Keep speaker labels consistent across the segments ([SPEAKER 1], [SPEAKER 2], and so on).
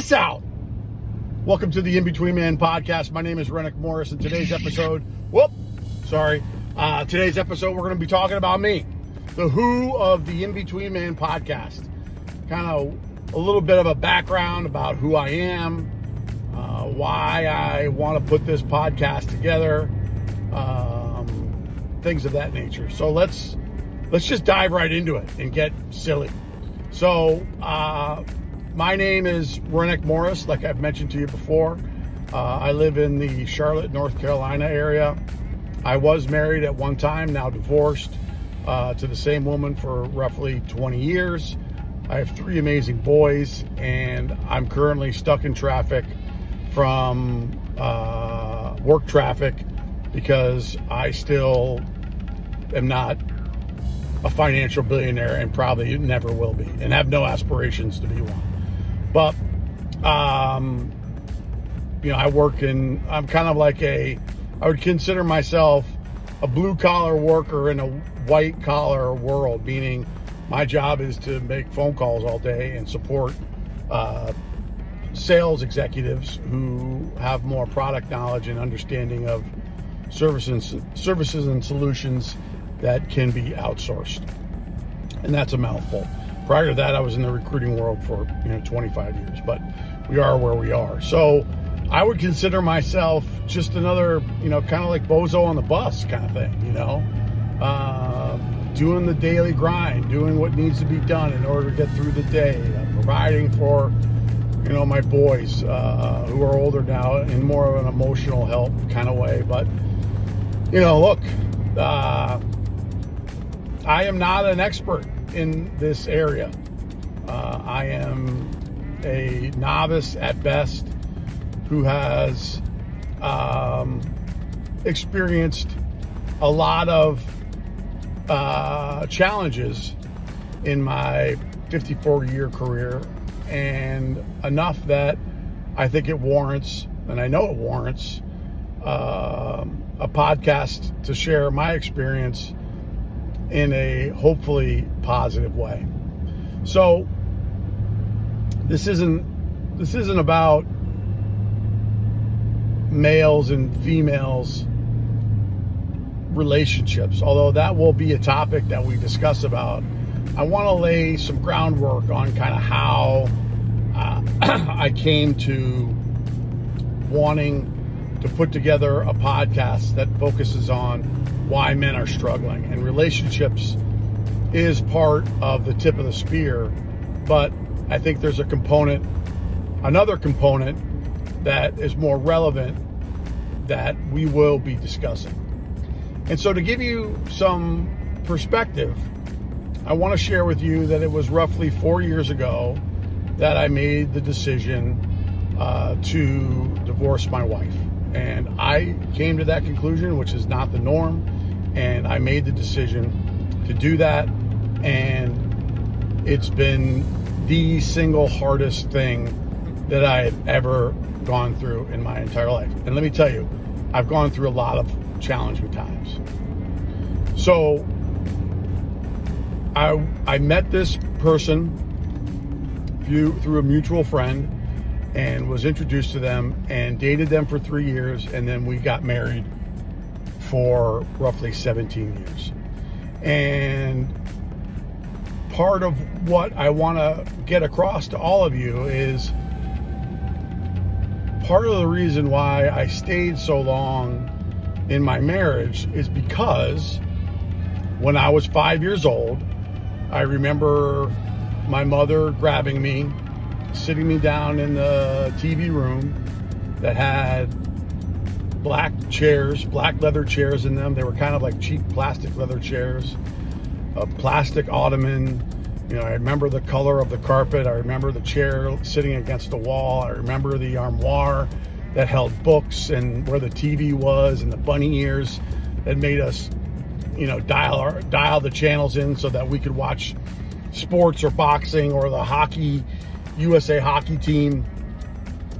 [SPEAKER 1] this out. Welcome to the In-BetweenMan Podcast. My name is Renick Morris, and today's episode, today's episode we're going to be talking about me, the who of the In-BetweenMan Podcast. Kind of a little bit of a background about who I am, why I want to put this podcast together, things of that nature. So let's just dive right into it and get silly. So, my name is Renick Morris, like I've mentioned to you before. I live in the Charlotte, North Carolina area. I was married at one time, now divorced to the same woman for roughly 20 years. I have 3 amazing boys, and I'm currently stuck in traffic from work traffic because I still am not a financial billionaire and probably never will be, and have no aspirations to be one. But, I'm kind of like I would consider myself a blue collar worker in a white collar world, meaning my job is to make phone calls all day and support sales executives who have more product knowledge and understanding of services and solutions that can be outsourced. And that's a mouthful. Prior to that, I was in the recruiting world for 25 years, but we are where we are. So I would consider myself just another, kind of like bozo on the bus kind of thing, doing the daily grind, doing what needs to be done in order to get through the day, providing for, my boys who are older now in more of an emotional help kind of way. But, look, I am not an expert in this area. I am a novice at best who has experienced a lot of challenges in my 54-year career, and enough that I think it warrants, and I know it warrants, a podcast to share my experience in a hopefully positive way. So this isn't about males and females relationships, although that will be a topic that we discuss about. I want to lay some groundwork on kind of how I came to wanting to put together a podcast that focuses on why men are struggling. And relationships is part of the tip of the spear, but I think there's another component that is more relevant that we will be discussing. And so to give you some perspective, I want to share with you that it was roughly 4 years ago that I made the decision to divorce my wife. And I came to that conclusion, which is not the norm. And I made the decision to do that. And it's been the single hardest thing that I've ever gone through in my entire life. And let me tell you, I've gone through a lot of challenging times. So I met this person through a mutual friend and was introduced to them and dated them for 3 years, and then we got married for roughly 17 years. And part of what I want to get across to all of you is part of the reason why I stayed so long in my marriage is because when I was 5 years old, I remember my mother grabbing me, sitting me down in the TV room that had black leather chairs in them. They were kind of like cheap plastic leather chairs, a plastic ottoman. I remember the color of the carpet. I remember the chair sitting against the wall. I remember the armoire that held books and where the TV was, and the bunny ears that made us, dial the channels in so that we could watch sports or boxing or the USA hockey team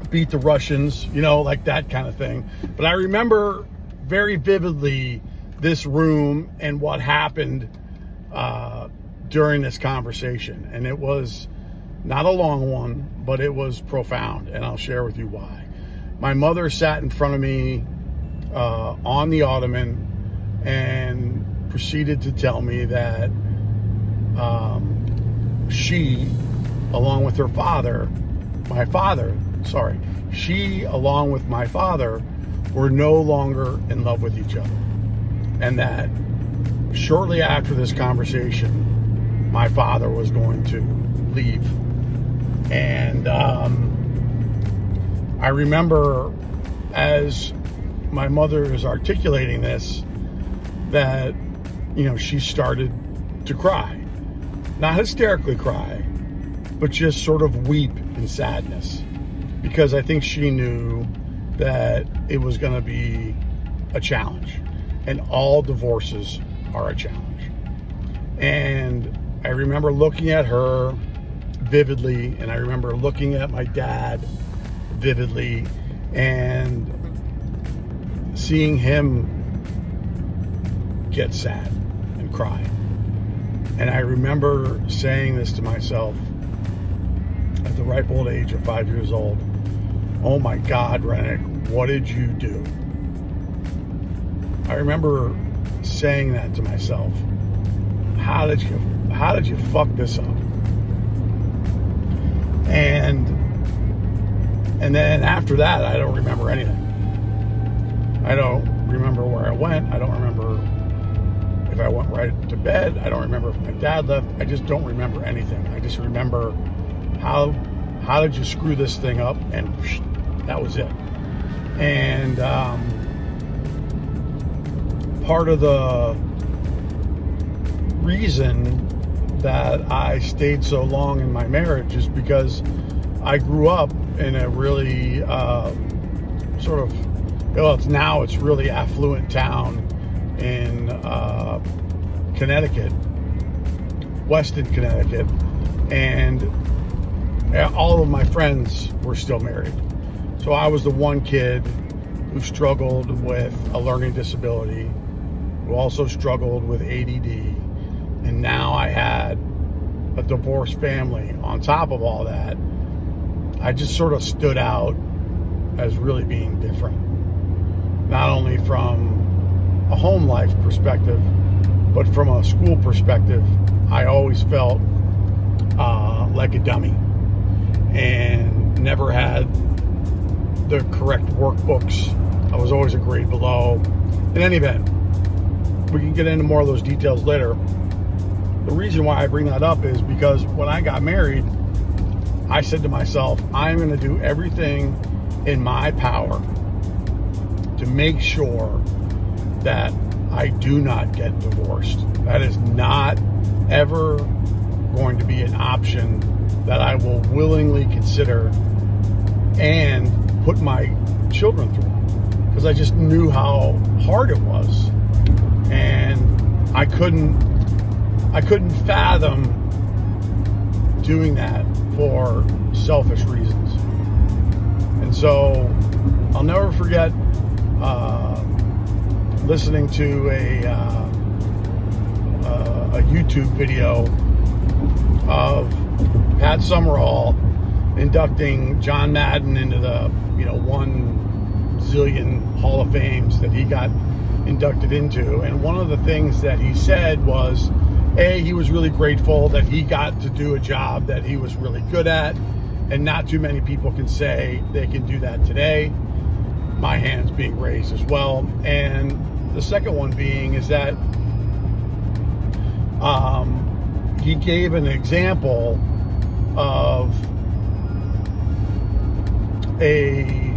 [SPEAKER 1] beat the Russians, like that kind of thing. But I remember very vividly this room and what happened during this conversation. And it was Not a long one, but it was profound, and I'll share with you why. My mother sat in front of me on the ottoman and proceeded to tell me that she, along with her father, she, along with my father, were no longer in love with each other. And that shortly after this conversation, my father was going to leave. And I remember as my mother is articulating this, that, she started to cry. Not hysterically cry, but just sort of weep in sadness. Because I think she knew that it was going to be a challenge. And all divorces are a challenge. And I remember looking at her vividly, and I remember looking at my dad vividly, and seeing him get sad and cry. And I remember saying this to myself at the ripe old age of 5 years old: oh my God, Renick, what did you do? I remember saying that to myself. How did you fuck this up? And then after that, I don't remember anything. I don't remember where I went. I don't remember if I went right to bed. I don't remember if my dad left. I just don't remember anything. I just remember how did you screw this thing up? And that was it. And part of the reason that I stayed so long in my marriage is because I grew up in a really it's really affluent town in Connecticut, Weston, Connecticut, and all of my friends were still married. So I was the one kid who struggled with a learning disability, who also struggled with ADD, and now I had a divorced family on top of all that. I just sort of stood out as really being different, not only from a home life perspective, but from a school perspective. I always felt like a dummy and never had the correct workbooks. I was always a grade below. In any event, we can get into more of those details later. The reason why I bring that up is because when I got married, I said to myself, I'm going to do everything in my power to make sure that I do not get divorced. That is not ever going to be an option that I will willingly consider and put my children through, because I just knew how hard it was, and I couldn't fathom doing that for selfish reasons. And so I'll never forget listening to a YouTube video of Pat Summerall inducting John Madden into the 1 zillion Hall of Fames that he got inducted into. And one of the things that he said was, he was really grateful that he got to do a job that he was really good at, and not too many people can say they can do that today. My hand's being raised as well. And the second one being is that he gave an example of a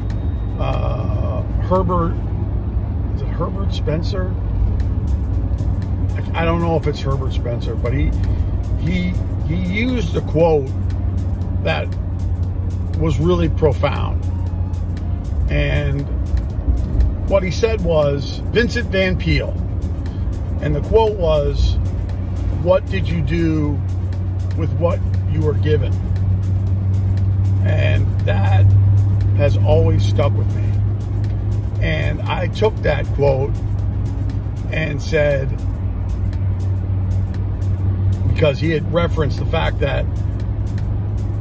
[SPEAKER 1] Herbert Spencer? I don't know if it's Herbert Spencer, but he used a quote that was really profound. And what he said was Vincent Van Peele. And the quote was, "What did you do with what you were given?" And that has always stuck with me. And I took that quote and said, because he had referenced the fact that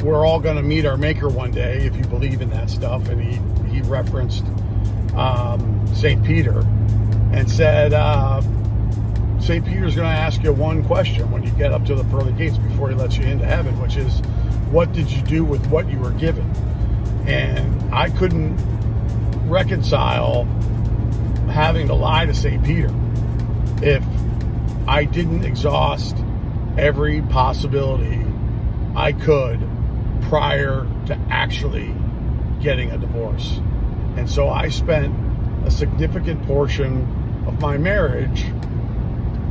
[SPEAKER 1] we're all going to meet our maker one day, if you believe in that stuff. And he referenced St. Peter and said, St. Peter's going to ask you one question when you get up to the pearly gates before he lets you into heaven, which is, what did you do with what you were given? And I couldn't reconcile having to lie to St. Peter if I didn't exhaust every possibility I could prior to actually getting a divorce. And so I spent a significant portion of my marriage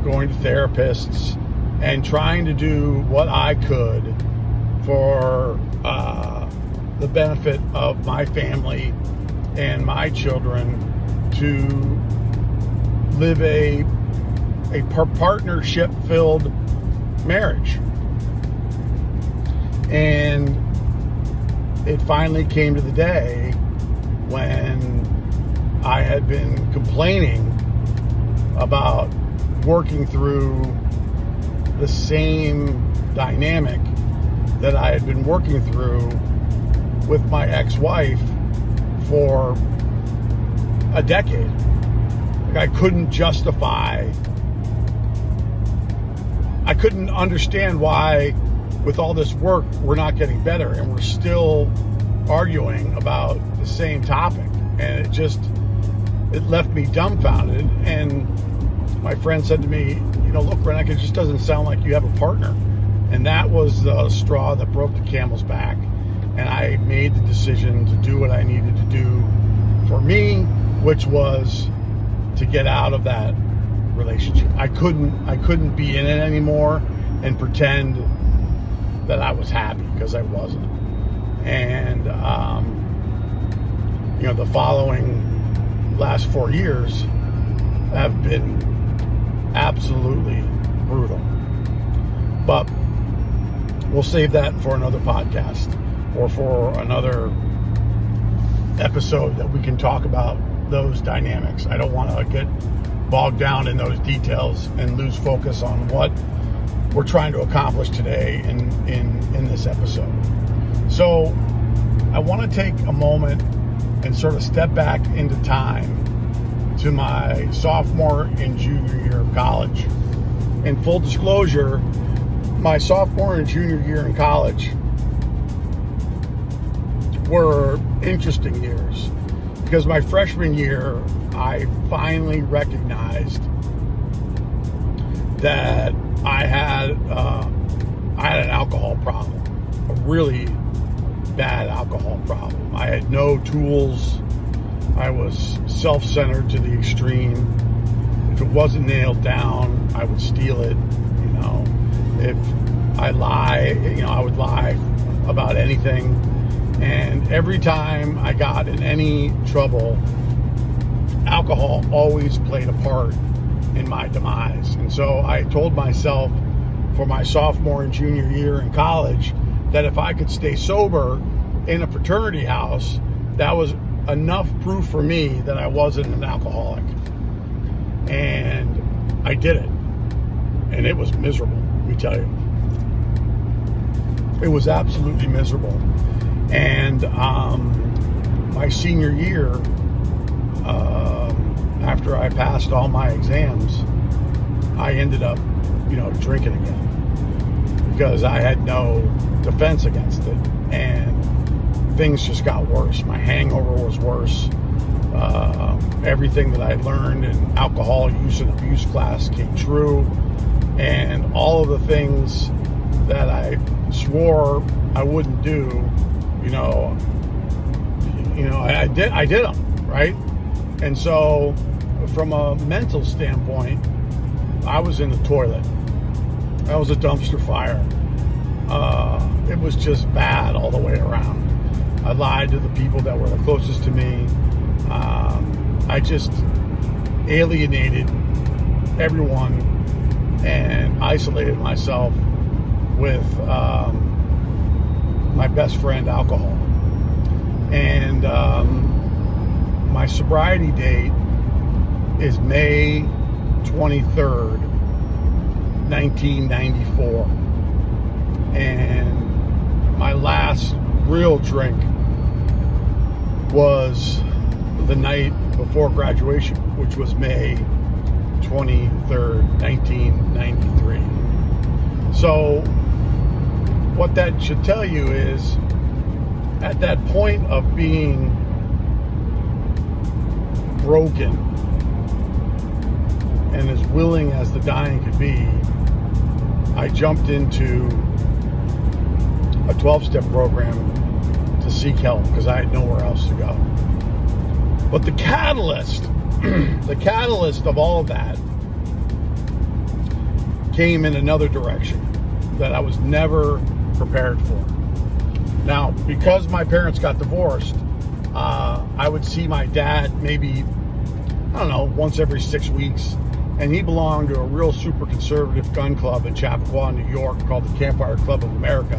[SPEAKER 1] going to therapists and trying to do what I could for the benefit of my family and my children to live a partnership-filled marriage. And it finally came to the day when I had been complaining about working through the same dynamic that I had been working through with my ex-wife for a decade. Like, I couldn't understand why, with all this work, we're not getting better and we're still arguing about the same topic. And it left me dumbfounded. And my friend said to me, look, Renick, it just doesn't sound like you have a partner. And that was the straw that broke the camel's back. And I made the decision to do what I needed to do for me, which was to get out of that relationship. I couldn't be in it anymore and pretend that I was happy, because I wasn't. And the following last 4 years have been absolutely brutal. But we'll save that for another podcast or for another episode that we can talk about those dynamics. I don't want to get bogged down in those details and lose focus on what we're trying to accomplish today in this episode. So I want to take a moment and sort of step back into time to my sophomore and junior year of college. In full disclosure, my sophomore and junior year in college were interesting years, because my freshman year, I finally recognized that I had an alcohol problem, a really bad alcohol problem. I had no tools. I was self-centered to the extreme. If it wasn't nailed down, I would steal it. If I I would lie about anything. And every time I got in any trouble, alcohol always played a part in my demise. And so I told myself for my sophomore and junior year in college that if I could stay sober in a fraternity house, that was enough proof for me that I wasn't an alcoholic. And I did it. And it was miserable, let me tell you. It was absolutely miserable. And my senior year, after I passed all my exams, I ended up, drinking again, because I had no defense against it, and things just got worse. My hangover was worse. Everything that I learned in alcohol use and abuse class came true, and all of the things that I swore I wouldn't do, I did them, right? And so from a mental standpoint, I was in the toilet. I was a dumpster fire. It was just bad all the way around. I lied to the people that were the closest to me. I just alienated everyone and isolated myself with my best friend, alcohol. And my sobriety date is May 23rd, 1994. And my last drink was the night before graduation, which was May 23rd, 1993. So what that should tell you is, at that point of being broken and as willing as the dying could be, I jumped into a 12-step program to seek help because I had nowhere else to go. But the catalyst of all of that came in another direction that I was never prepared for. Now, because my parents got divorced, I would see my dad maybe, once every 6 weeks. And he belonged to a real super conservative gun club in Chappaqua, New York, called the Campfire Club of America.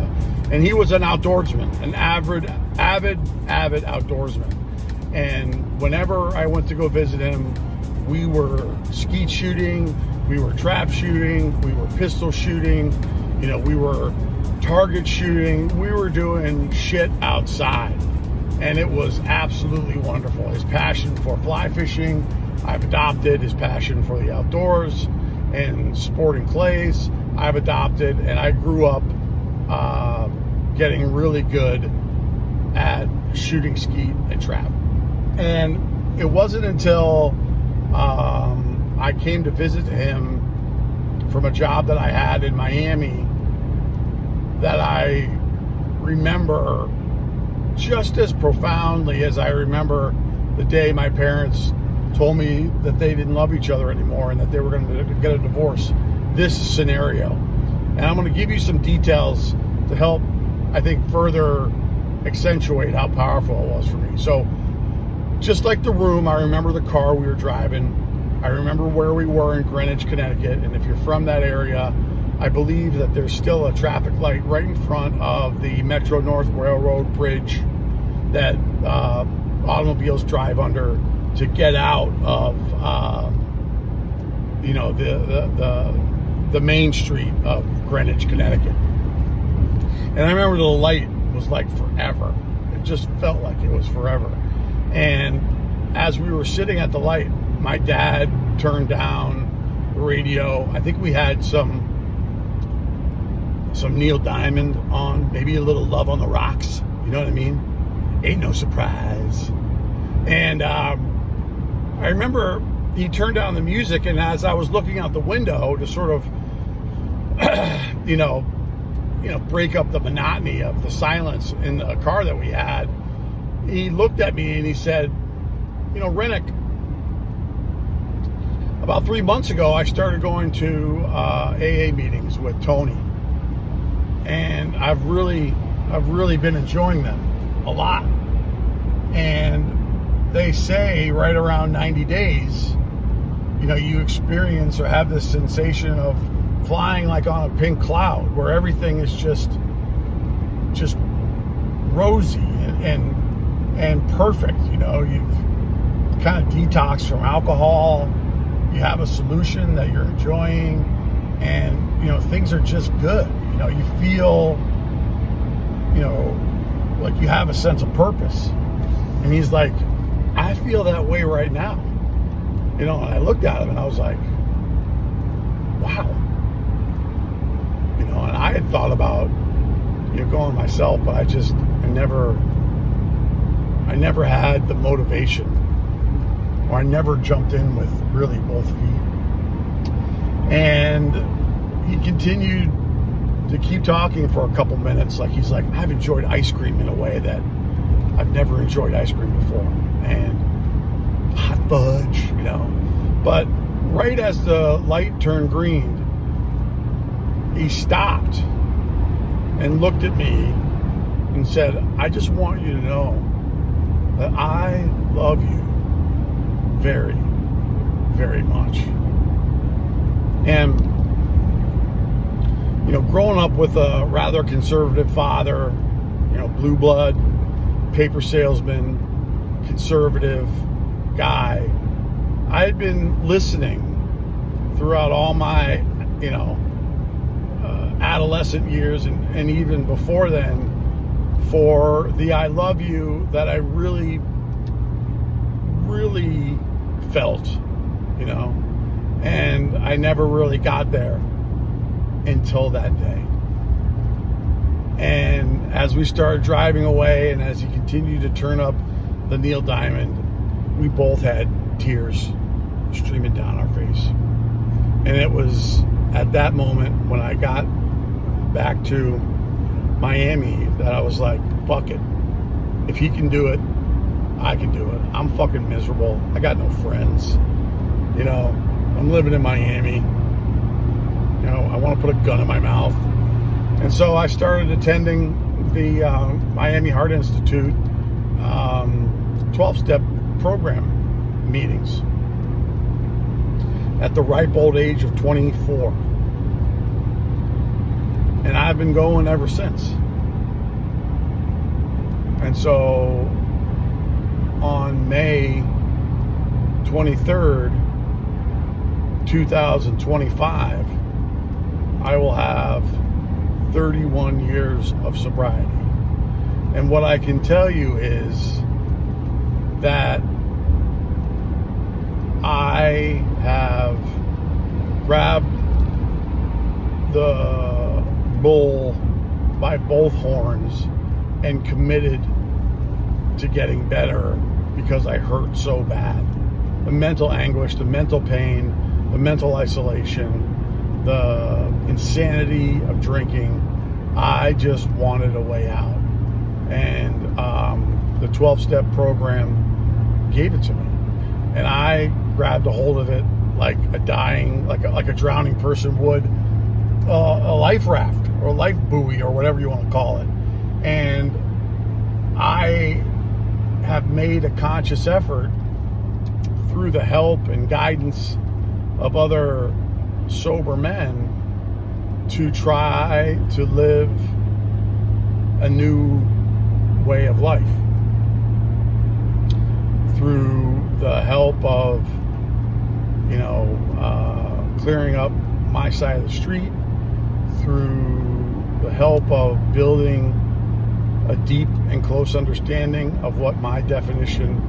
[SPEAKER 1] And he was an outdoorsman, an avid outdoorsman. And whenever I went to go visit him, we were skeet shooting, we were trap shooting, we were pistol shooting, we were target shooting, we were doing shit outside. And it was absolutely wonderful. His passion for fly fishing, I've adopted. His passion for the outdoors and sporting clays, I've adopted. And I grew up getting really good at shooting skeet and trap. And it wasn't until I came to visit him from a job that I had in Miami that I remember just as profoundly as I remember the day my parents told me that they didn't love each other anymore and that they were going to get a divorce. This scenario. And I'm going to give you some details to help, I think, further accentuate how powerful it was for me. So, just like the room, I remember the car we were driving. I remember where we were in Greenwich, Connecticut. And if you're from that area, I believe that there's still a traffic light right in front of the Metro North Railroad bridge that automobiles drive under to get out of, the main street of Greenwich, Connecticut. And I remember the light was like forever. It just felt like it was forever. And as we were sitting at the light, my dad turned down the radio. I think we had some Neil Diamond on, maybe a little Love on the Rocks. You know what I mean? Ain't no surprise. And I remember he turned down the music, and as I was looking out the window to sort of, break up the monotony of the silence in the car that we had, he looked at me and he said, Renick, about 3 months ago, I started going to AA meetings with Tony, and I've really been enjoying them a lot. And they say right around 90 days, you experience or have this sensation of flying like on a pink cloud, where everything is just rosy and perfect. You've kind of detoxed from alcohol. You have a solution that you're enjoying, and things are just good. You feel like you have a sense of purpose. And he's like, I feel that way right now. And I looked at him and I was like, wow. And I had thought about going myself, but I never had the motivation, or I never jumped in with really both feet. And he continued to keep talking for a couple minutes. Like, he's like, I've enjoyed ice cream in a way that I've never enjoyed ice cream before, and hot fudge, But right as the light turned green, he stopped and looked at me and said, I just want you to know that I love you very, very much. And, growing up with a rather conservative father, blue blood, paper salesman, conservative guy, I had been listening throughout all my, adolescent years and even before then, for the I love you that I really, really felt, and I never really got there until that day. And as we started driving away, and as he continued to turn up the Neil Diamond, we both had tears streaming down our face. And it was at that moment when I got back to Miami that I was like, fuck it. If he can do it, I can do it. I'm fucking miserable. I got no friends. I'm living in Miami. I want to put a gun in my mouth. And so I started attending the Miami Heart Institute 12-step program meetings at the ripe old age of 24. And I've been going ever since. And so on May 23rd, 2025, I will have 31 years of sobriety. And what I can tell you is that I have grabbed the bull by both horns and committed to getting better because I hurt so bad. The mental anguish, the mental pain, the mental isolation, the insanity of drinking. I just wanted a way out. And the 12-step program gave it to me. And I grabbed a hold of it like a dying, like a drowning person would a life raft or a life buoy or whatever you want to call it. And I have made a conscious effort through the help and guidance of other sober men to try to live a new way of life through the help of clearing up my side of the street, through the help of building a deep and close understanding of what my definition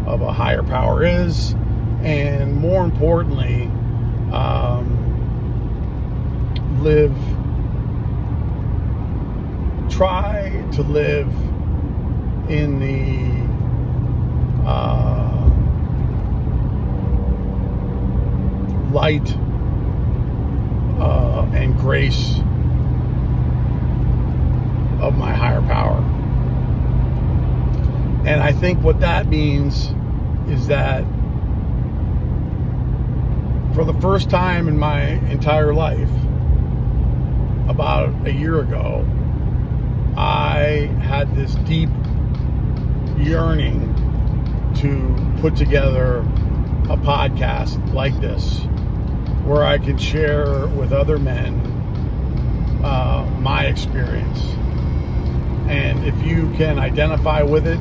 [SPEAKER 1] of a higher power is, and more importantly, try to live in the light and grace of my higher power. And I think what that means is that for the first time in my entire life, about a year ago, I had this deep yearning to put together a podcast like this, where I can share with other men my experience. And if you can identify with it,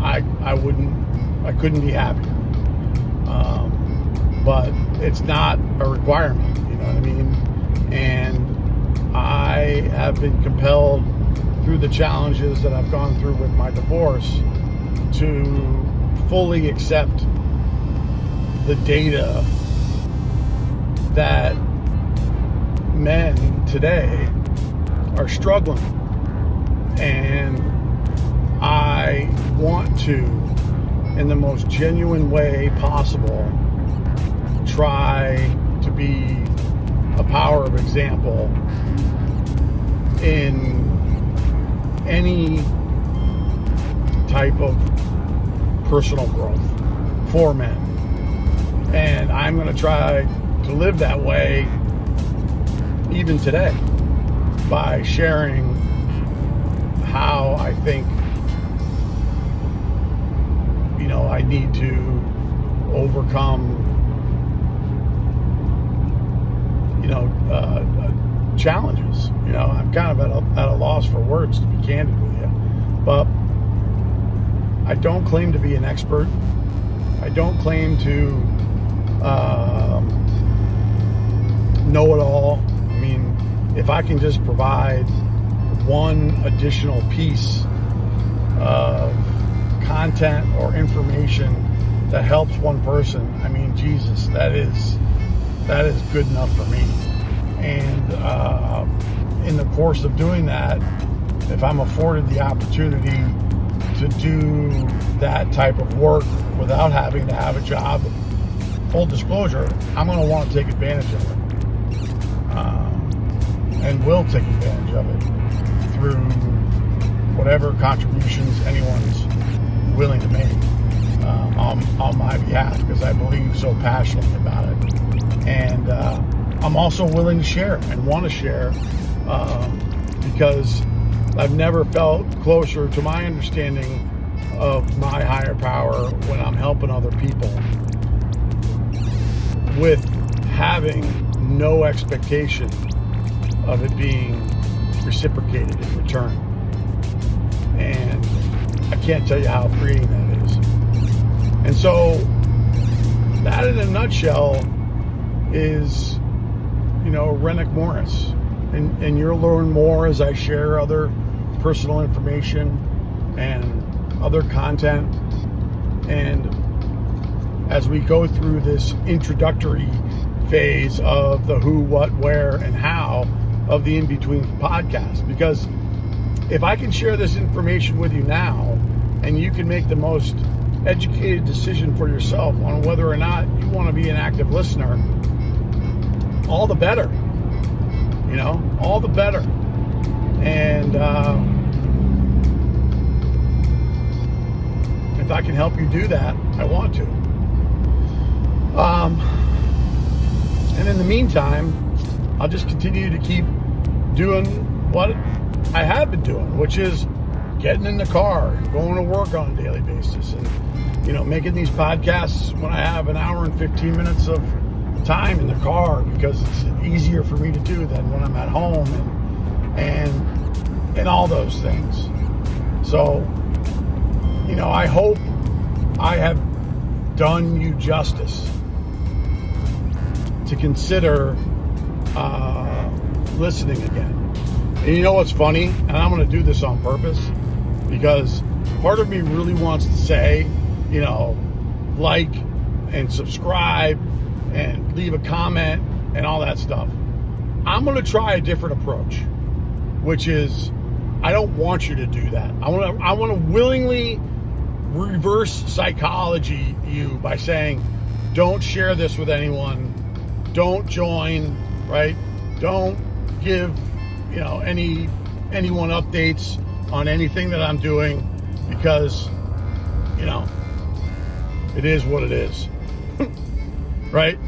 [SPEAKER 1] I couldn't be happier. But it's not a requirement, you know what I mean? And I have been compelled through the challenges that I've gone through with my divorce to fully accept the data that men today are struggling. And I want to, in the most genuine way possible, try to be a power of example in any type of personal growth for men. And I'm going to try to live that way even today by sharing how I think, I need to overcome, challenges. I'm kind of at a loss for words, to be candid with you. But I don't claim to be an expert. I don't claim to know it all. I mean, if I can just provide one additional piece of content or information that helps one person, I mean, Jesus, that is good enough for me. And in the course of doing that, if I'm afforded the opportunity to do that type of work without having to have a job, full disclosure, I'm going to want to take advantage of it. And will take advantage of it through whatever contributions anyone's willing to make on my behalf, because I believe so passionately about it. And I'm also willing to share and want to share because I've never felt closer to my understanding of my higher power when I'm helping other people with having no expectation of it being reciprocated in return. And I can't tell you how freeing that is. And so that in a nutshell is, Renick Morris. And you'll learn more as I share other personal information and other content. And as we go through this introductory phase of the who, what, where, and how of the In-Between podcast. Because if I can share this information with you now, and you can make the most educated decision for yourself on whether or not you want to be an active listener, all the better. All the better. And if I can help you do that, I want to. And in the meantime, I'll just continue to keep doing what I have been doing, which is getting in the car, going to work on a daily basis, and making these podcasts when I have an hour and 15 minutes of time in the car, because it's easier for me to do than when I'm at home, and all those things. So, I hope I have done you justice to consider listening again. And you know what's funny? And I'm going to do this on purpose, because part of me really wants to say, like and subscribe and leave a comment and all that stuff. I'm going to try a different approach, which is I don't want you to do that. I want to willingly reverse psychology you by saying, don't share this with anyone. Don't join, right? Don't give, anyone updates on anything that I'm doing, because, it is what it is, right?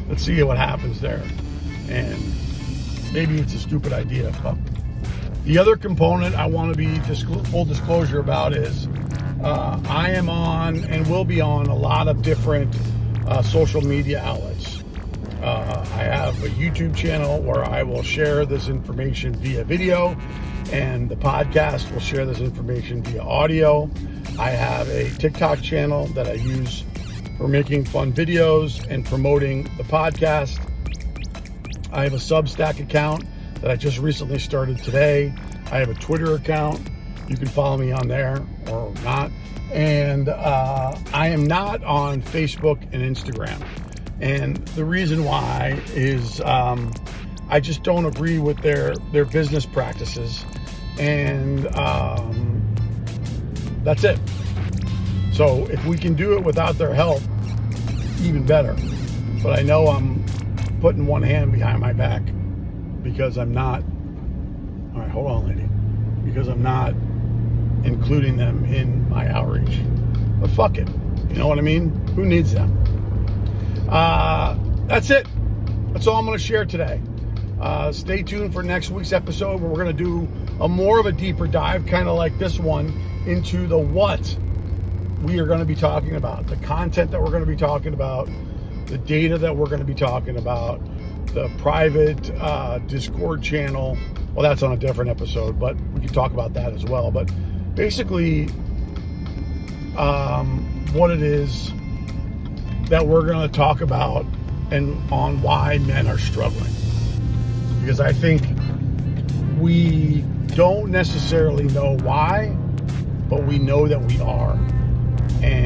[SPEAKER 1] Let's see what happens there. And maybe it's a stupid idea, but the other component I want to be full disclosure about is I am on and will be on a lot of different social media outlets. I have a YouTube channel where I will share this information via video, and the podcast will share this information via audio. I have a TikTok channel that I use for making fun videos and promoting the podcast. I have a Substack account that I just recently started today. I have a Twitter account. You can follow me on there or not. And I am not on Facebook and Instagram. And the reason why is I just don't agree with their business practices. And that's it. So if we can do it without their help, even better. But I know I'm putting one hand behind my back because I'm not, all right, hold on, lady, because I'm not including them in my outreach. But fuck it. You know what I mean? Who needs them? That's it. That's all I'm going to share today. Stay tuned for next week's episode, where we're going to do a more of a deeper dive, kind of like this one, into the what we are going to be talking about, the content that we're going to be talking about, the data that we're going to be talking about, the private Discord channel. Well, that's on a different episode, but we can talk about that as well. But basically, what it is that we're going to talk about and on why men are struggling. Because I think we don't necessarily know why, but we know that we are. And